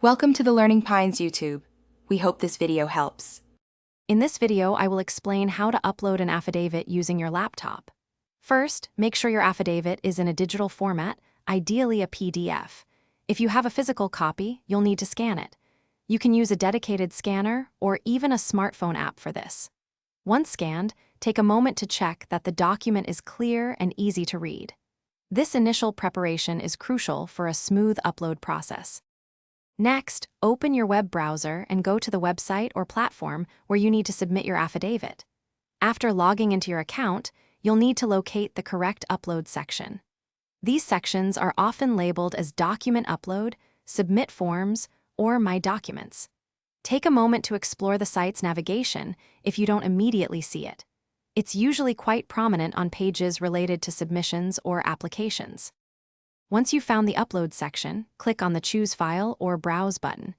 Welcome to the Learning Pines YouTube. We hope this video helps. In this video, I will explain how to upload an affidavit using your laptop. First, make sure your affidavit is in a digital format, ideally a PDF. If you have a physical copy, you'll need to scan it. You can use a dedicated scanner or even a smartphone app for this. Once scanned, take a moment to check that the document is clear and easy to read. This initial preparation is crucial for a smooth upload process. Next, open your web browser and go to the website or platform where you need to submit your affidavit. After logging into your account, you'll need to locate the correct upload section. These sections are often labeled as Document Upload, Submit Forms, or My Documents. Take a moment to explore the site's navigation if you don't immediately see it. It's usually quite prominent on pages related to submissions or applications. Once you've found the Upload section, click on the Choose File or Browse button.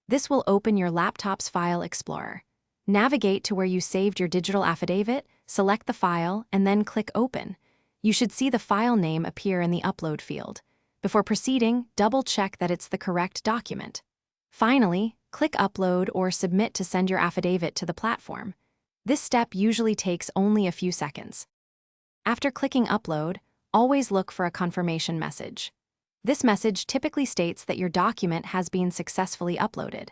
This will open your laptop's File Explorer. Navigate to where you saved your digital affidavit, select the file, and then click Open. You should see the file name appear in the Upload field. Before proceeding, double-check that it's the correct document. Finally, click Upload or Submit to send your affidavit to the platform. This step usually takes only a few seconds. After clicking Upload, always look for a confirmation message. This message typically states that your document has been successfully uploaded.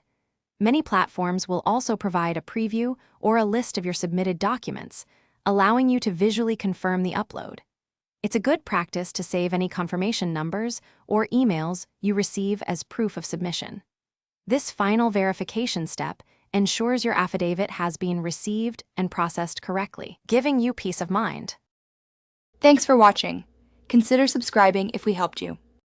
Many platforms will also provide a preview or a list of your submitted documents, allowing you to visually confirm the upload. It's a good practice to save any confirmation numbers or emails you receive as proof of submission. This final verification step ensures your affidavit has been received and processed correctly, giving you peace of mind. Thanks for watching. Consider subscribing if we helped you.